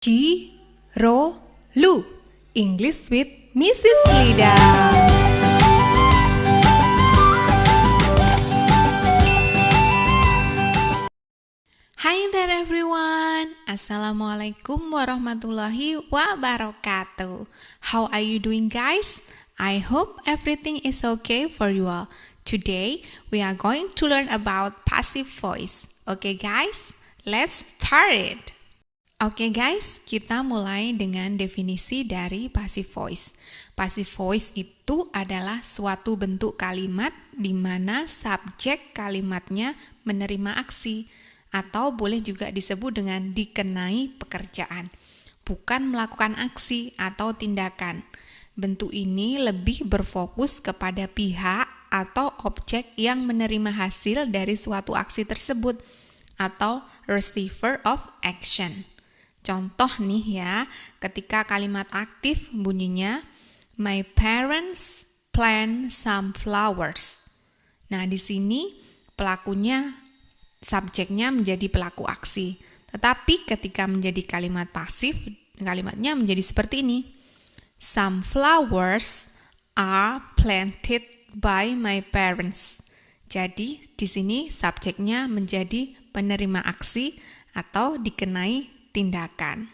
Ji, Ro, Lu. English with Mrs. Lida. Hi there everyone. Assalamualaikum warahmatullahi wabarakatuh. How are you doing, guys? I hope everything is okay for you all. Today we are going to learn about passive voice. Okay guys, let's start it. Oke guys, kita mulai dengan definisi dari passive voice. Passive voice itu adalah suatu bentuk kalimat di mana subjek kalimatnya menerima aksi, atau boleh juga disebut dengan dikenai pekerjaan, bukan melakukan aksi atau tindakan. Bentuk ini lebih berfokus kepada pihak atau objek yang menerima hasil dari suatu aksi tersebut, atau receiver of action. Contoh nih ya, ketika kalimat aktif bunyinya, my parents plant some flowers. Nah, di sini pelakunya, subjeknya menjadi pelaku aksi. Tetapi ketika menjadi kalimat pasif, kalimatnya menjadi seperti ini. Some flowers are planted by my parents. Jadi, di sini subjeknya menjadi penerima aksi atau dikenai tindakan.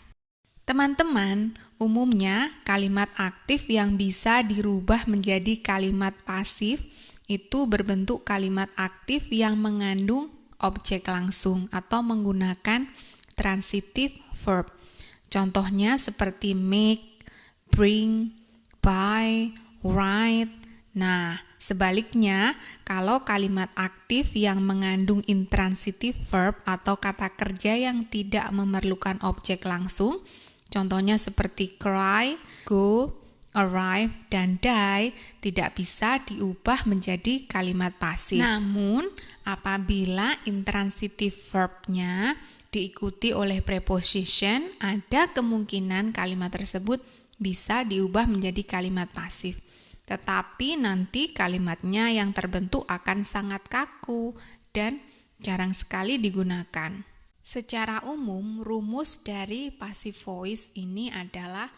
Teman-teman, umumnya kalimat aktif yang bisa dirubah menjadi kalimat pasif itu berbentuk kalimat aktif yang mengandung objek langsung atau menggunakan transitive verb. Contohnya seperti make, bring, buy, write. Nah, sebaliknya, kalau kalimat aktif yang mengandung intransitive verb atau kata kerja yang tidak memerlukan objek langsung, contohnya seperti cry, go, arrive, dan die, tidak bisa diubah menjadi kalimat pasif. Namun, apabila intransitive verb-nya diikuti oleh preposition, ada kemungkinan kalimat tersebut bisa diubah menjadi kalimat pasif. Tetapi nanti kalimatnya yang terbentuk akan sangat kaku dan jarang sekali digunakan. Secara umum, rumus dari passive voice ini adalah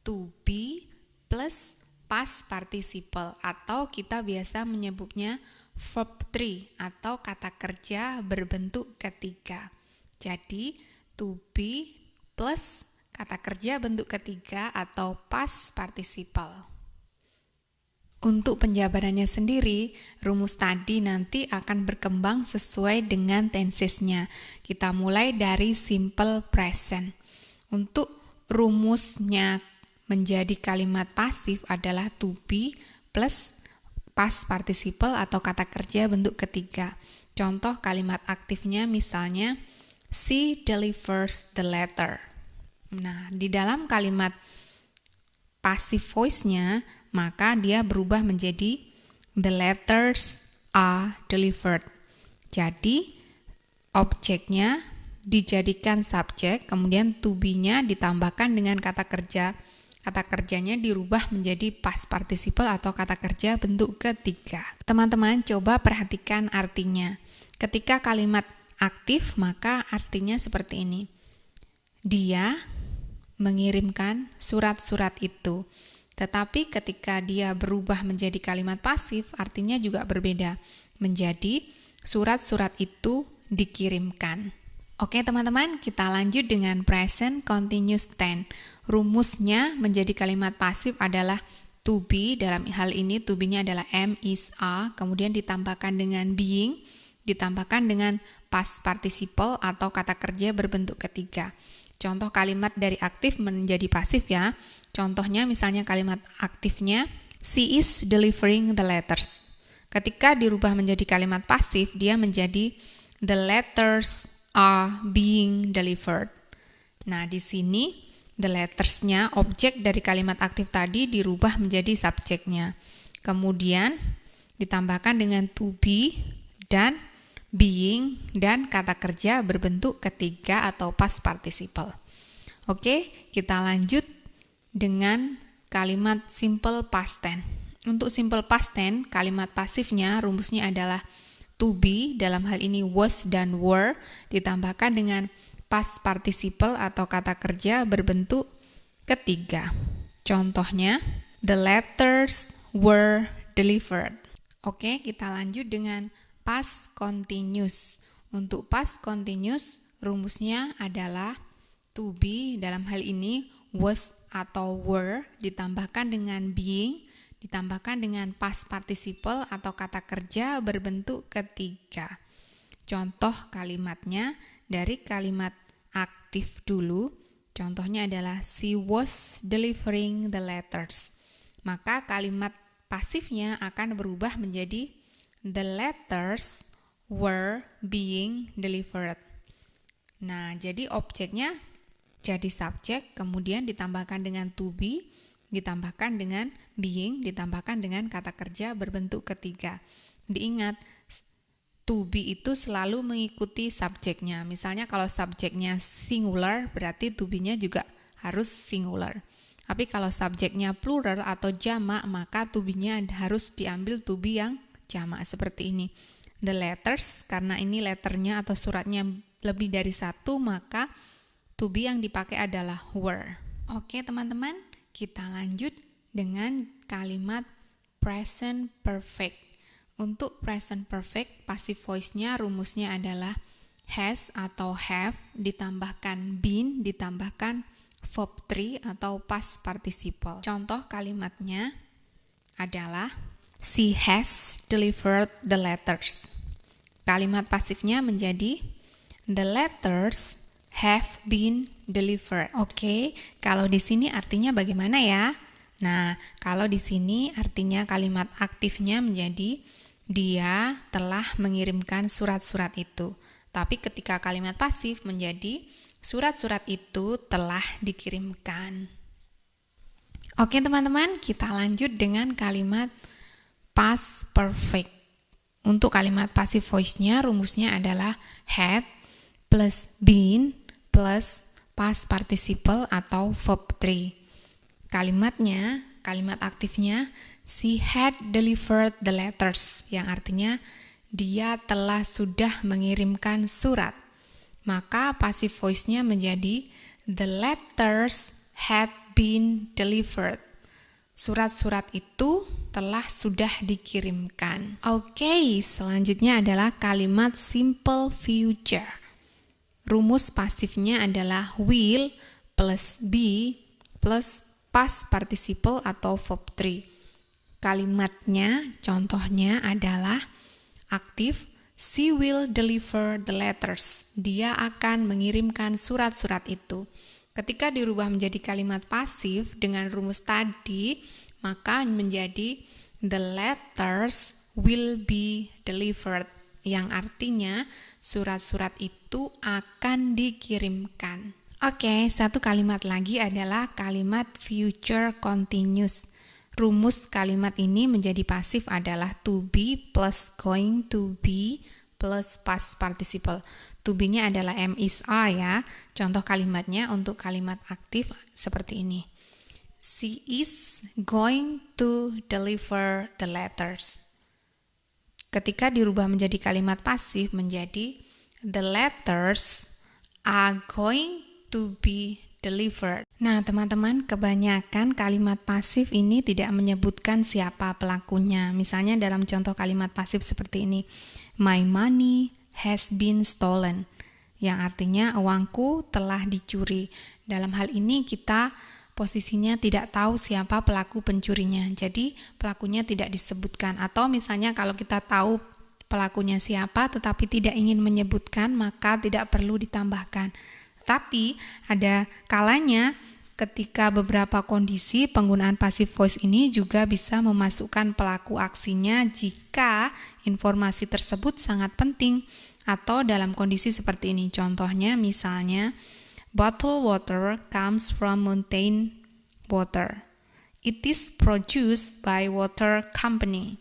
to be plus past participle, atau kita biasa menyebutnya verb 3 atau kata kerja berbentuk ketiga. Jadi, to be plus kata kerja bentuk ketiga atau past participle. Untuk penjabarannya sendiri, rumus tadi nanti akan berkembang sesuai dengan tensesnya. Kita mulai dari simple present. Untuk rumusnya menjadi kalimat pasif adalah to be plus past participle atau kata kerja bentuk ketiga. Contoh kalimat aktifnya misalnya, she delivers the letter. Nah, di dalam kalimat passive voice-nya, maka dia berubah menjadi the letters are delivered. Jadi, objeknya dijadikan subjek, kemudian to be-nya ditambahkan dengan kata kerja. Kata kerjanya dirubah menjadi past participle atau kata kerja bentuk ketiga. Teman-teman, coba perhatikan artinya. Ketika kalimat aktif, maka artinya seperti ini. Dia mengirimkan surat-surat itu. Tetapi ketika dia berubah menjadi kalimat pasif, artinya juga berbeda. Menjadi surat-surat itu dikirimkan. Oke teman-teman, kita lanjut dengan present continuous tense. Rumusnya menjadi kalimat pasif adalah to be. Dalam hal ini to be-nya adalah am, is, are. Kemudian ditambahkan dengan being. Ditambahkan dengan past participle atau kata kerja berbentuk ketiga. Contoh kalimat dari aktif menjadi pasif ya. Contohnya misalnya kalimat aktifnya, she is delivering the letters. Ketika dirubah menjadi kalimat pasif, dia menjadi the letters are being delivered. Nah, di sini the letters-nya, objek dari kalimat aktif tadi dirubah menjadi subjeknya. Kemudian ditambahkan dengan to be dan being dan kata kerja berbentuk ketiga atau past participle. Oke, kita lanjut dengan kalimat simple past tense. Untuk simple past tense, kalimat pasifnya rumusnya adalah to be, dalam hal ini was dan were, ditambahkan dengan past participle atau kata kerja berbentuk ketiga. Contohnya, the letters were delivered. Oke, kita lanjut dengan past continuous. Untuk past continuous, rumusnya adalah to be, dalam hal ini was atau were, ditambahkan dengan being, ditambahkan dengan past participle atau kata kerja berbentuk ketiga. Contoh kalimatnya dari kalimat aktif dulu. Contohnya adalah she was delivering the letters. Maka kalimat pasifnya akan berubah menjadi the letters were being delivered. Nah, jadi objeknya jadi subjek, kemudian ditambahkan dengan to be, ditambahkan dengan being, ditambahkan dengan kata kerja berbentuk ketiga. Diingat, to be itu selalu mengikuti subjeknya. Misalnya kalau subjeknya singular, berarti to be-nya juga harus singular. Tapi kalau subjeknya plural atau jamak, maka to be-nya harus diambil to be yang jamak seperti ini. The letters, karena ini letternya atau suratnya lebih dari satu, maka to be yang dipakai adalah were. Oke teman-teman, kita lanjut dengan kalimat present perfect. Untuk present perfect, passive voice-nya rumusnya adalah has atau have, ditambahkan been, ditambahkan verb 3 atau past participle. Contoh kalimatnya adalah she has delivered the letters. Kalimat pasifnya menjadi the letters have been delivered. Oke, kalau di sini artinya bagaimana ya? Nah, kalau di sini artinya kalimat aktifnya menjadi dia telah mengirimkan surat-surat itu. Tapi ketika kalimat pasif menjadi surat-surat itu telah dikirimkan. Oke teman-teman, kita lanjut dengan kalimat past perfect. Untuk kalimat passive voice-nya rumusnya adalah had plus been plus past participle atau verb 3. Kalimatnya, kalimat aktifnya she had delivered the letters, yang artinya dia telah sudah mengirimkan surat. Maka passive voice-nya menjadi the letters had been delivered. Surat-surat itu telah sudah dikirimkan. Oke, selanjutnya adalah kalimat simple future. Rumus pasifnya adalah will plus be plus past participle atau verb 3. Kalimatnya, contohnya adalah aktif, she will deliver the letters. Dia akan mengirimkan surat-surat itu. Ketika dirubah menjadi kalimat pasif dengan rumus tadi, maka menjadi the letters will be delivered, yang artinya surat-surat itu akan dikirimkan. Oke, satu kalimat lagi adalah kalimat future continuous. Rumus kalimat ini menjadi pasif adalah to be plus going to be plus past participle. To be-nya adalah am is are ya. Contoh kalimatnya untuk kalimat aktif seperti ini. She is going to deliver the letters. Ketika dirubah menjadi kalimat pasif menjadi the letters are going to be delivered. Nah, teman-teman, kebanyakan kalimat pasif ini tidak menyebutkan siapa pelakunya. Misalnya dalam contoh kalimat pasif seperti ini. My money has been stolen. Yang artinya uangku telah dicuri. Dalam hal ini kita posisinya tidak tahu siapa pelaku pencurinya. Jadi pelakunya tidak disebutkan. Atau misalnya kalau kita tahu pelakunya siapa tetapi tidak ingin menyebutkan, maka tidak perlu ditambahkan. Tapi ada kalanya ketika beberapa kondisi penggunaan passive voice ini juga bisa memasukkan pelaku aksinya jika informasi tersebut sangat penting. Atau dalam kondisi seperti ini. Contohnya misalnya bottled water comes from mountain water. It is produced by water company.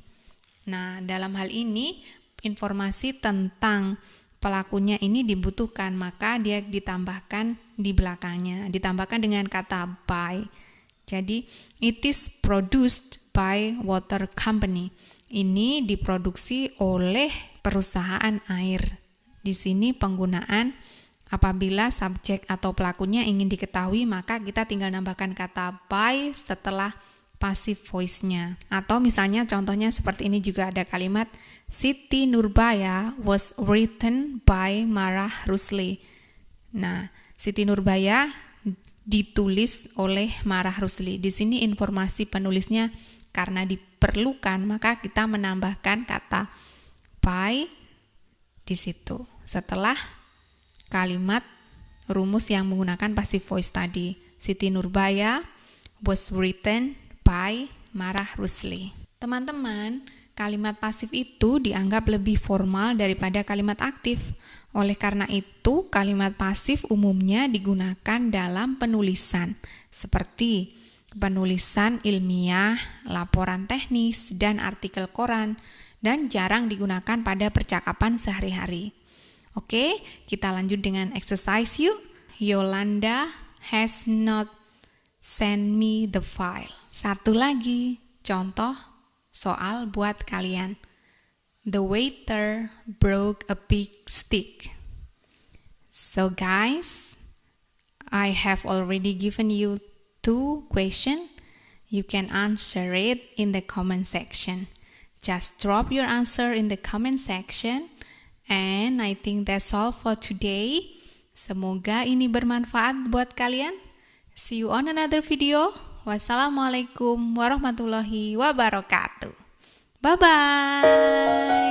Nah, dalam hal ini informasi tentang pelakunya ini dibutuhkan, maka dia ditambahkan di belakangnya, ditambahkan dengan kata by. Jadi, it is produced by water company. Ini diproduksi oleh perusahaan air. Di sini penggunaan Apabila subjek atau pelakunya ingin diketahui, maka kita tinggal nambahkan kata by setelah passive voice-nya. Atau misalnya contohnya seperti ini juga ada kalimat Siti Nurbaya was written by Marah Rusli. Nah, Siti Nurbaya ditulis oleh Marah Rusli. Di sini informasi penulisnya karena diperlukan, maka kita menambahkan kata by di situ setelah kalimat rumus yang menggunakan passive voice tadi. Siti Nurbaya was written by Marah Rusli. Teman-teman, kalimat pasif itu dianggap lebih formal daripada kalimat aktif. Oleh karena itu, kalimat pasif umumnya digunakan dalam penulisan, seperti penulisan ilmiah, laporan teknis, dan artikel koran, dan jarang digunakan pada percakapan sehari-hari. Oke, kita lanjut dengan exercise yuk. Yolanda has not sent me the file. Satu lagi, contoh soal buat kalian. The waiter broke a big stick. So guys, I have already given you 2 questions. You can answer it in the comment section. Just drop your answer in the comment section. And I think that's all for today. Semoga ini bermanfaat buat kalian. See you on another video. Wassalamualaikum warahmatullahi wabarakatuh. Bye-bye.